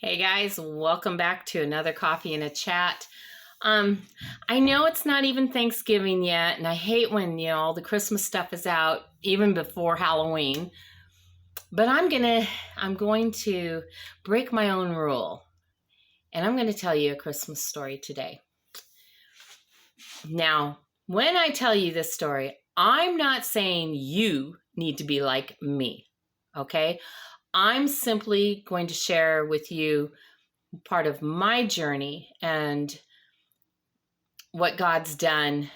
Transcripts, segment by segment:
Hey guys, welcome back to another Coffee and a Chat. I know it's not even Thanksgiving yet, and I hate when, all the Christmas stuff is out even before Halloween. But I'm going to break my own rule, and I'm going to tell you a Christmas story today. Now, when I tell you this story, I'm not saying you need to be like me, okay? I'm simply going to share with you part of my journey and what God's done.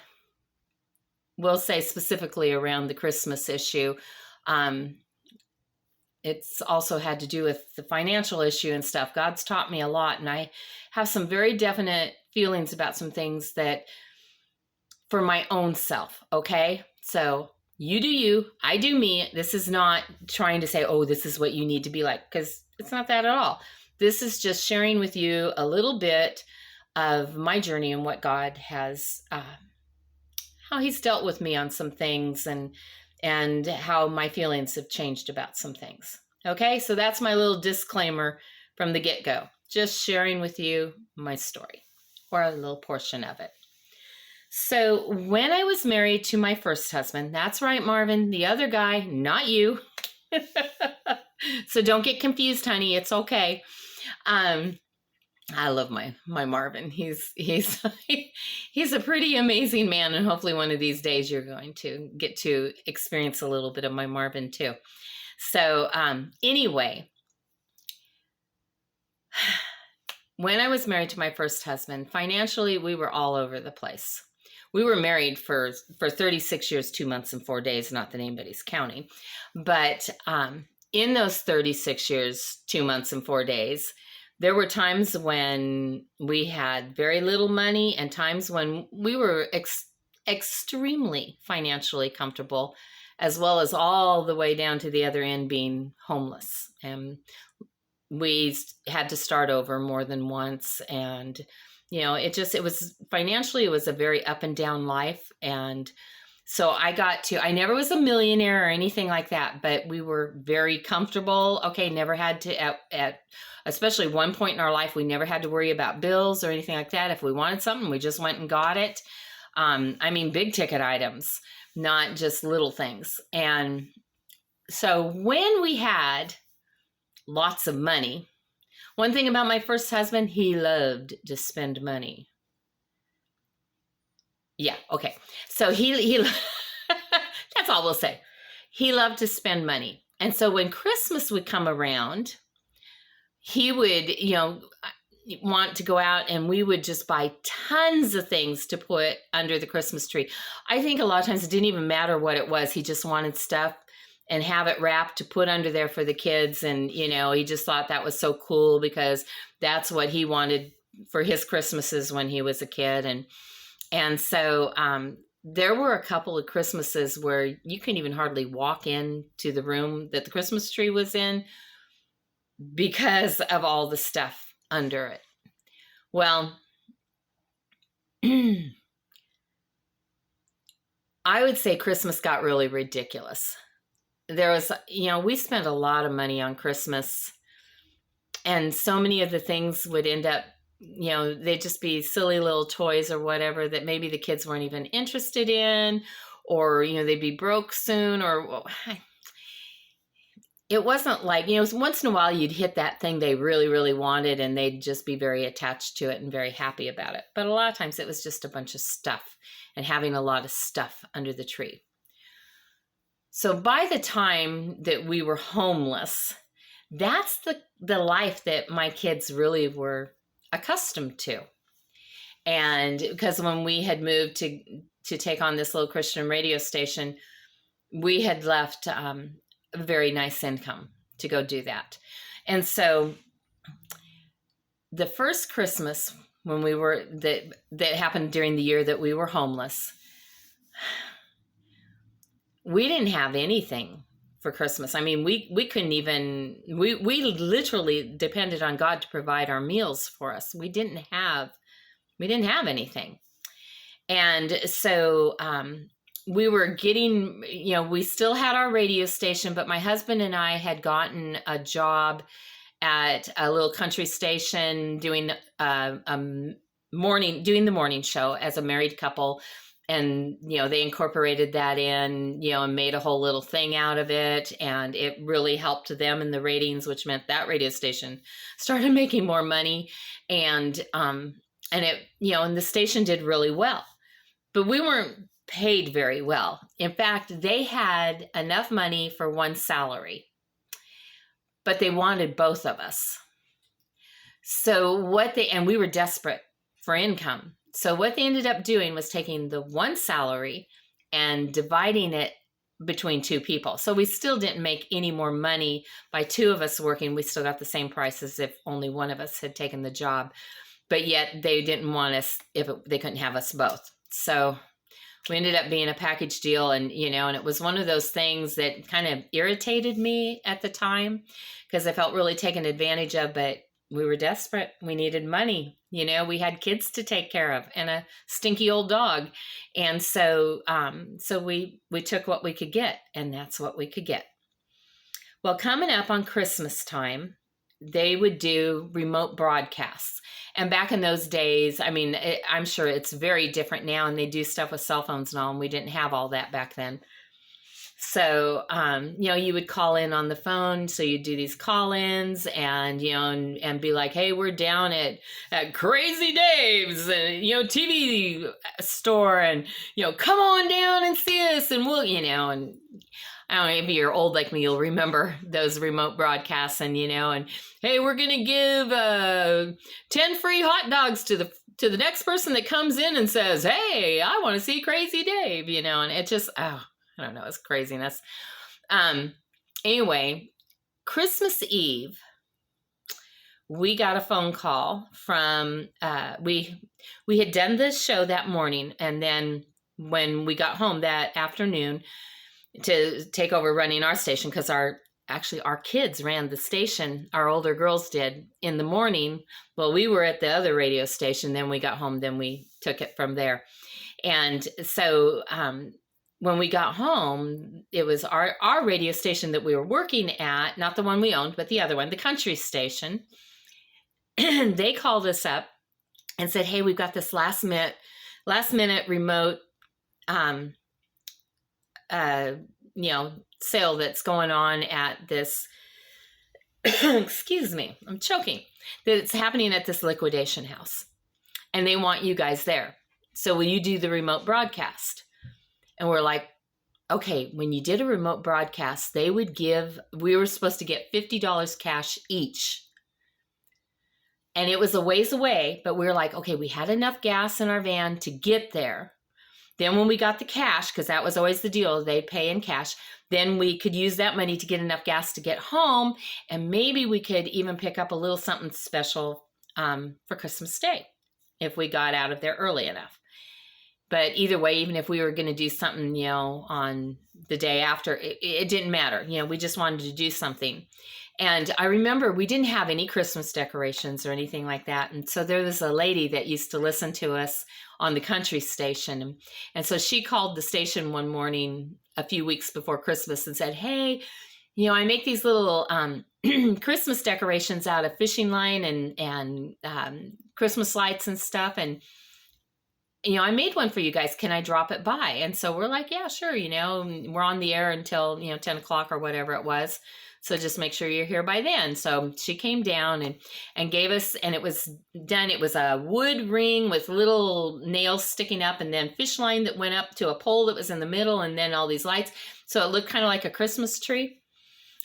We'll say specifically around the Christmas issue. It's also had to do with the financial issue and stuff. God's taught me a lot, and I have some very definite feelings about some things that for my own self, okay? So you do you, I do me. This is not trying to say, oh, this is what you need to be like, because it's not that at all. This is just sharing with you a little bit of my journey and what God has, how he's dealt with me on some things and how my feelings have changed about some things. Okay, so that's my little disclaimer from the get-go. Just sharing with you my story, or a little portion of it. So when I was married to my first husband, that's right, Marvin, the other guy, not you. So don't get confused, honey. It's okay. I love my Marvin. He's he's a pretty amazing man, and hopefully one of these days you're going to get to experience a little bit of my Marvin too. So anyway, when I was married to my first husband, financially we were all over the place. We were married for 36 years, 2 months, and 4 days, not that anybody's counting. But in those 36 years, 2 months, and 4 days, there were times when we had very little money and times when we were extremely financially comfortable, as well as all the way down to the other end being homeless. And we had to start over more than once, and it was financially, it was a very up and down life. And so I never was a millionaire or anything like that, but we were very comfortable. Okay. Never had to, at especially one point in our life, we never had to worry about bills or anything like that. If we wanted something, we just went and got it. Big ticket items, not just little things. And so when we had lots of money, one thing about my first husband, he loved to spend money. Yeah, okay. So he that's all we'll say. He loved to spend money. And so when Christmas would come around, he would, want to go out, and we would just buy tons of things to put under the Christmas tree. I think a lot of times it didn't even matter what it was. He just wanted stuff and have it wrapped to put under there for the kids. And, he just thought that was so cool because that's what he wanted for his Christmases when he was a kid. And so there were a couple of Christmases where you couldn't even hardly walk into the room that the Christmas tree was in because of all the stuff under it. Well, I would say Christmas got really ridiculous. There was, we spent a lot of money on Christmas, and so many of the things would end up, they'd just be silly little toys or whatever that maybe the kids weren't even interested in, or, they'd be broke soon, or it wasn't like, once in a while you'd hit that thing they really, really wanted, and they'd just be very attached to it and very happy about it. But a lot of times it was just a bunch of stuff and having a lot of stuff under the tree. So by the time that we were homeless, that's the life that my kids really were accustomed to. And because when we had moved to take on this little Christian radio station, we had left a very nice income to go do that. And so the first Christmas when we were, that happened during the year that we were homeless, we didn't have anything for Christmas. We couldn't even, we literally depended on God to provide our meals for us. We didn't have anything. And so we were getting, we still had our radio station, but my husband and I had gotten a job at a little country station doing doing the morning show as a married couple. And, they incorporated that in, and made a whole little thing out of it. And it really helped them in the ratings, which meant that radio station started making more money. And it, and the station did really well. But we weren't paid very well. In fact, they had enough money for one salary, but they wanted both of us. So and we were desperate for income. So what they ended up doing was taking the one salary and dividing it between two people. So we still didn't make any more money by two of us working. We still got the same price as if only one of us had taken the job. But yet they didn't want us they couldn't have us both. So we ended up being a package deal, and and it was one of those things that kind of irritated me at the time because I felt really taken advantage of, but we were desperate. We needed money. We had kids to take care of and a stinky old dog. And so we took what we could get, and that's what we could get. Well, coming up on Christmas time, they would do remote broadcasts. And back in those days, I'm sure it's very different now, and they do stuff with cell phones and all, and we didn't have all that back then. So, you would call in on the phone. So you'd do these call-ins and, and be like, hey, we're down at Crazy Dave's, and, TV store, and, come on down and see us. And we'll, and I don't know, if you're old like me, you'll remember those remote broadcasts and, and hey, we're going to give 10 free hot dogs to the next person that comes in and says, hey, I want to see Crazy Dave, and it just, I don't know, it's craziness. Anyway, Christmas Eve, we got a phone call from, we had done this show that morning. And then when we got home that afternoon to take over running our station, because our kids ran the station, our older girls did in the morning. Well, we were at the other radio station. Then we got home, then we took it from there. And so, when we got home, it was our radio station that we were working at, not the one we owned, but the other one, the country station. They called us up and said, hey, we've got this last minute remote, sale that's going on at this, excuse me, I'm choking, that's happening at this liquidation house. And they want you guys there. So will you do the remote broadcast? And we're like, okay, when you did a remote broadcast, we were supposed to get $50 cash each. And it was a ways away, but we were like, okay, we had enough gas in our van to get there. Then when we got the cash, because that was always the deal, they'd pay in cash, then we could use that money to get enough gas to get home. And maybe we could even pick up a little something special for Christmas Day if we got out of there early enough. But either way, even if we were going to do something, on the day after, it didn't matter. We just wanted to do something. And I remember we didn't have any Christmas decorations or anything like that. And so there was a lady that used to listen to us on the country station. And so she called the station one morning a few weeks before Christmas and said, hey, I make these little Christmas decorations out of fishing line and Christmas lights and stuff. And I made one for you guys. Can I drop it by? And so we're like, yeah, sure. We're on the air until, 10 o'clock or whatever it was. So just make sure you're here by then. So she came down and gave us, and it was done. It was a wood ring with little nails sticking up, and then fish line that went up to a pole that was in the middle, and then all these lights. So it looked kind of like a Christmas tree.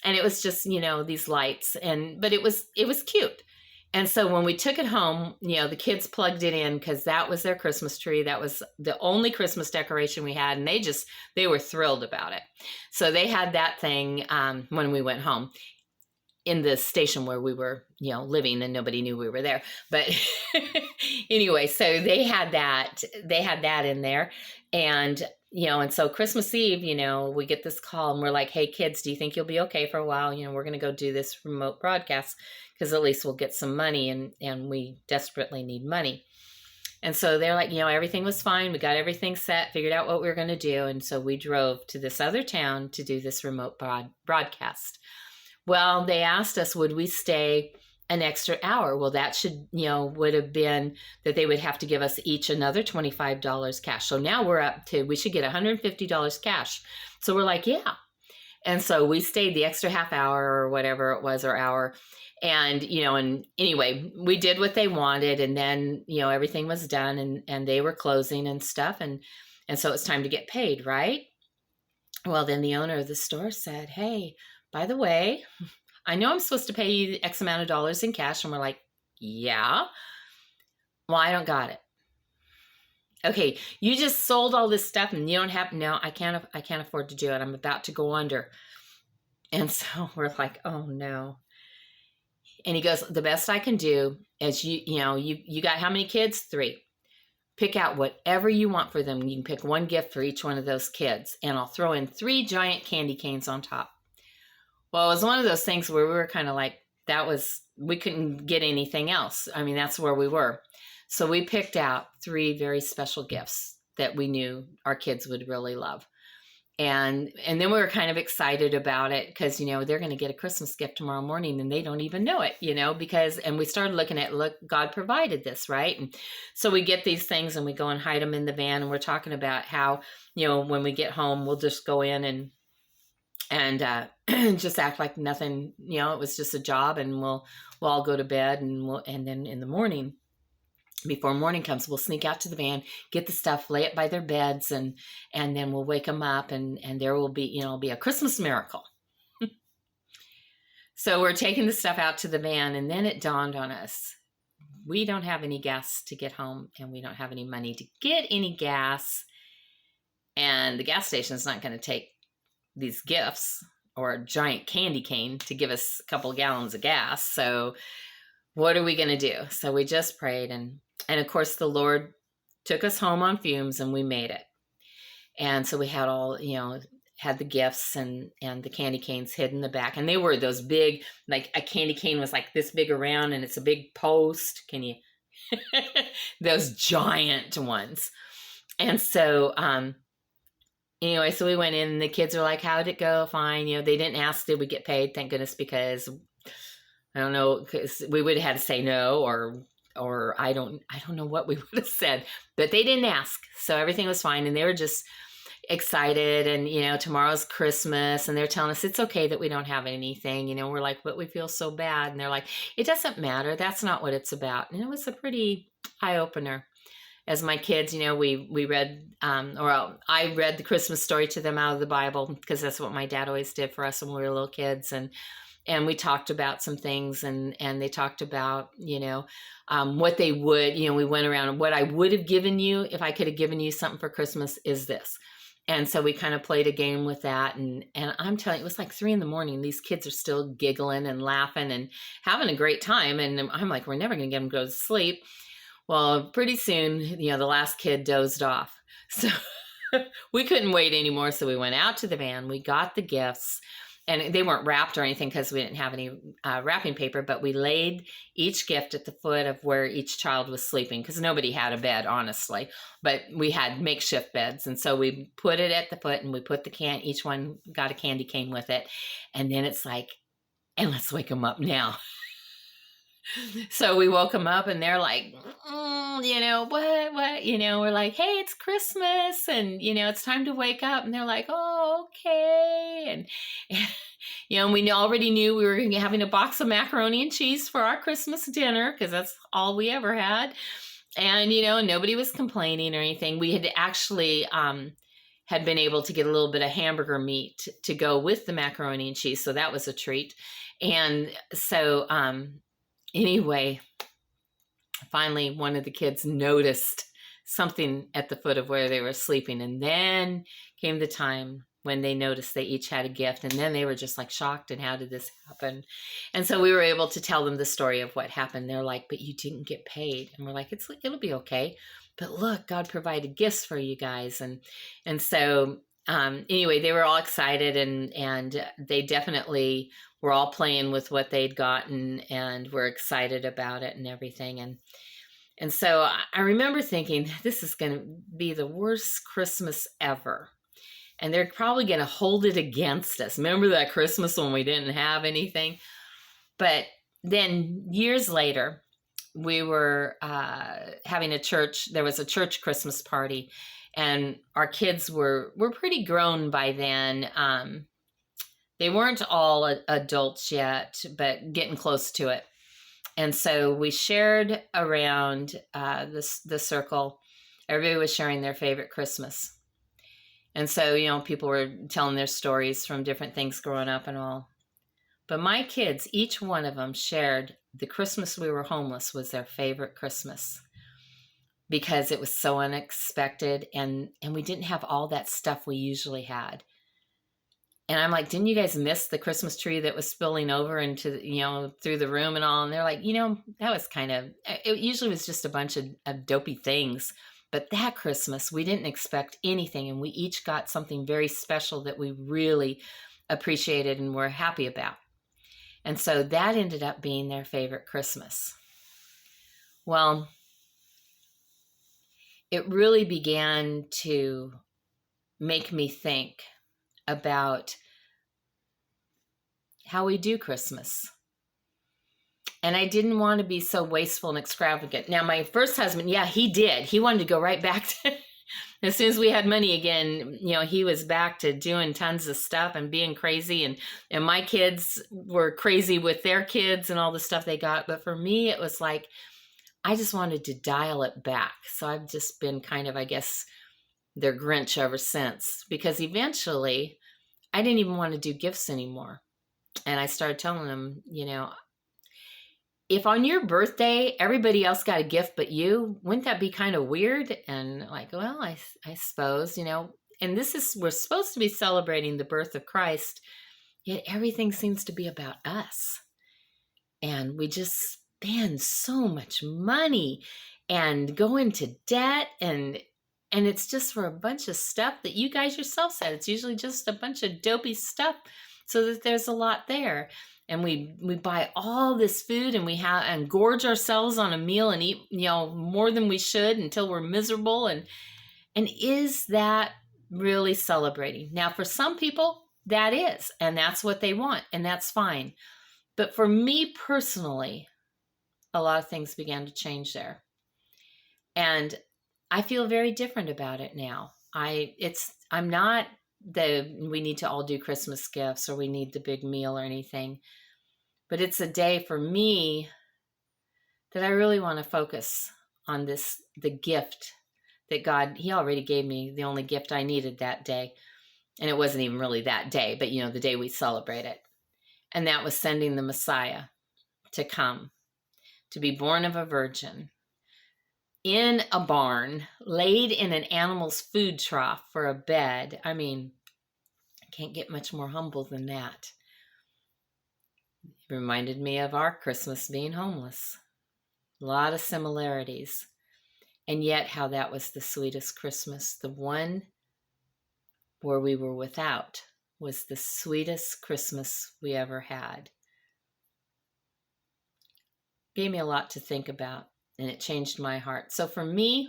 And it was just, these lights, but it was cute. And so when we took it home, the kids plugged it in because that was their Christmas tree. That was the only Christmas decoration we had. And they were thrilled about it. So they had that thing when we went home in the station where we were, living, and nobody knew we were there. But anyway, so they had that in there. And so Christmas Eve, we get this call and we're like, hey, kids, do you think you'll be okay for a while? We're going to go do this remote broadcast because at least we'll get some money, and we desperately need money. And so they're like, everything was fine. We got everything set, figured out what we were going to do. And so we drove to this other town to do this remote broadcast. Well, they asked us, would we stay an extra hour? Well, that should, would have been that they would have to give us each another $25 cash. So now we're up to, we should get $150 cash. So we're like, yeah. And so we stayed the extra half hour or whatever it was, or hour. And, and anyway, we did what they wanted. And then, everything was done, and they were closing and stuff. And so it's time to get paid, right? Well, then the owner of the store said, hey, by the way, I know I'm supposed to pay you X amount of dollars in cash. And we're like, yeah. Well, I don't got it. Okay, you just sold all this stuff and you don't have, no, I can't afford to do it. I'm about to go under. And so we're like, oh no. And he goes, the best I can do is you got how many kids? 3. Pick out whatever you want for them. You can pick one gift for each one of those kids, and I'll throw in 3 giant candy canes on top. Well, it was one of those things where we were kind of like, we couldn't get anything else. I mean, that's where we were. So we picked out 3 very special gifts that we knew our kids would really love. And then we were kind of excited about it because, they're going to get a Christmas gift tomorrow morning and they don't even know it, and we started looking at, look, God provided this, right? And so we get these things and we go and hide them in the van, and we're talking about how, when we get home, we'll just go in and just act like nothing, it was just a job, and we'll all go to bed, and then in the morning, before morning comes, we'll sneak out to the van, get the stuff, lay it by their beds, and then we'll wake them up, and there will be, it'll be a Christmas miracle. So we're taking the stuff out to the van, and then it dawned on us, we don't have any gas to get home, and we don't have any money to get any gas, and the gas station's not going to take these gifts or a giant candy cane to give us a couple of gallons of gas. So what are we going to do? So we just prayed, and of course the Lord took us home on fumes, and we made it. And so we had all, had the gifts and the candy canes hid in the back. And they were those big, like a candy cane was like this big around, and it's a big post. Can you, those giant ones. And so, anyway, so we went in, and the kids were like, how'd it go? Fine. They didn't ask, did we get paid? Thank goodness, because I don't know, because we would have had to say no, or I don't know what we would have said, but they didn't ask. So everything was fine. And they were just excited, and, tomorrow's Christmas, and they're telling us it's okay that we don't have anything, we're like, but we feel so bad. And they're like, it doesn't matter. That's not what it's about. And it was a pretty eye opener. As my kids, we read, I read the Christmas story to them out of the Bible, because that's what my dad always did for us when we were little kids. And we talked about some things, and they talked about, what they would, we went around, what I would have given you if I could have given you something for Christmas is this. And so we kind of played a game with that. And I'm telling you, it was like 3 a.m. These kids are still giggling and laughing and having a great time. And I'm like, we're never going to get them to go to sleep. Well, pretty soon, the last kid dozed off. So we couldn't wait anymore. So we went out to the van, we got the gifts, and they weren't wrapped or anything because we didn't have any wrapping paper, but we laid each gift at the foot of where each child was sleeping, because nobody had a bed, honestly, but we had makeshift beds. And so we put it at the foot, and we put each one got a candy cane with it. And then it's like, and let's wake them up now. So we woke them up, and they're like, what, we're like, hey, it's Christmas, and, it's time to wake up. And they're like, oh, okay. And we already knew we were having a box of macaroni and cheese for our Christmas dinner, because that's all we ever had. And, nobody was complaining or anything. We had actually had been able to get a little bit of hamburger meat to go with the macaroni and cheese. So that was a treat. And so, anyway, finally, one of the kids noticed something at the foot of where they were sleeping. And then came the time when they noticed they each had a gift. And then they were just like shocked. And how did this happen? And so we were able to tell them the story of what happened. They're like, but you didn't get paid. And we're like, it'll be okay. But look, God provided gifts for you guys. And so anyway, they were all excited, and they definitely were all playing with what they'd gotten, and were excited about it and everything. And so I remember thinking, this is going to be the worst Christmas ever. and they're probably going to hold it against us. Remember that Christmas when we didn't have anything? But then years later, we were having a church. There was a church Christmas party, and our kids were pretty grown by then. They weren't all adults yet, but getting close to it. And so we shared around the circle. Everybody was sharing their favorite Christmas. And so, people were telling their stories from different things growing up and all. But my kids, each one of them shared the Christmas we were homeless was their favorite Christmas because it was so unexpected, and we didn't have all that stuff we usually had. And I'm like, didn't you guys miss the Christmas tree that was spilling over into, through the room and all? And they're like, that was it usually was just a bunch of dopey things. But that Christmas, we didn't expect anything. And we each got something very special that we really appreciated and were happy about. And so that ended up being their favorite Christmas. Well, it really began to make me think about how we do Christmas. And I didn't want to be so wasteful and extravagant. Now, my first husband, he did. He wanted to go right back to, as soon as we had money again, he was back to doing tons of stuff and being crazy. And my kids were crazy with their kids and all the stuff they got. But for me, it was like, I just wanted to dial it back. So I've just been kind of, I guess, their Grinch ever since. Because eventually, I didn't even want to do gifts anymore. And I started telling them, if on your birthday, everybody else got a gift but you, wouldn't that be kind of weird? And like, well, I suppose, and we're supposed to be celebrating the birth of Christ, yet everything seems to be about us. And we just spend so much money and go into debt, and it's just for a bunch of stuff that you guys yourself said. It's usually just a bunch of dopey stuff, so that there's a lot there. And we buy all this food, and and gorge ourselves on a meal and eat, more than we should until we're miserable. And is that really celebrating? Now, for some people, that is, and that's what they want, and that's fine. But for me personally, a lot of things began to change there. And I feel very different about it now. I'm not we need to all do Christmas gifts or we need the big meal or anything. But it's a day for me that I really want to focus on the gift that God, He already gave me, the only gift I needed that day. And it wasn't even really that day, but the day we celebrate it. And that was sending the Messiah to come, to be born of a virgin, in a barn, laid in an animal's food trough for a bed. I mean, I can't get much more humble than that. It reminded me of our Christmas being homeless. A lot of similarities. And yet how that was the sweetest Christmas. The one where we were without was the sweetest Christmas we ever had. Gave me a lot to think about, and it changed my heart. So for me,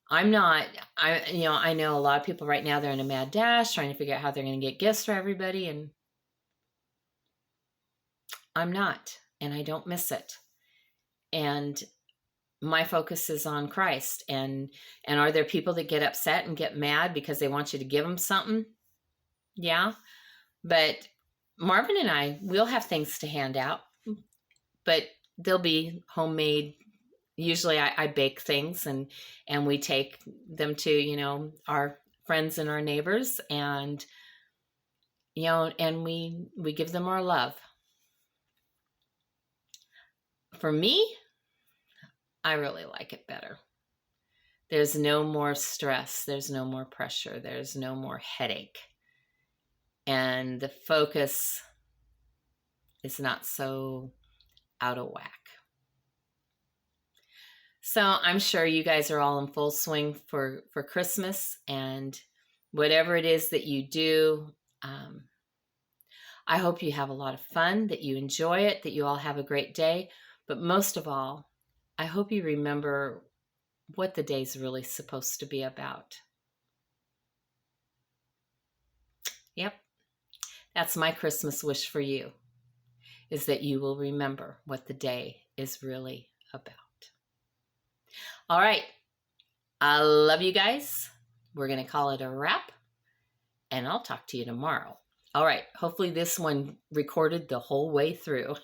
I know a lot of people right now, they're in a mad dash trying to figure out how they're going to get gifts for everybody, and I'm not, and I don't miss it. And my focus is on Christ. And are there people that get upset and get mad because they want you to give them something? Yeah. But Marvin and I, we'll have things to hand out, but they'll be homemade. Usually I bake things and we take them to, our friends and our neighbors, and, and we give them our love. For me, I really like it better. There's no more stress. There's no more pressure. There's no more headache. And the focus is not so out of whack. So I'm sure you guys are all in full swing for Christmas, and whatever it is that you do, I hope you have a lot of fun, that you enjoy it, that you all have a great day. But most of all, I hope you remember what the day's really supposed to be about. Yep. That's my Christmas wish for you, is that you will remember what the day is really about. All right. I love you guys. We're going to call it a wrap, and I'll talk to you tomorrow. All right. Hopefully this one recorded the whole way through.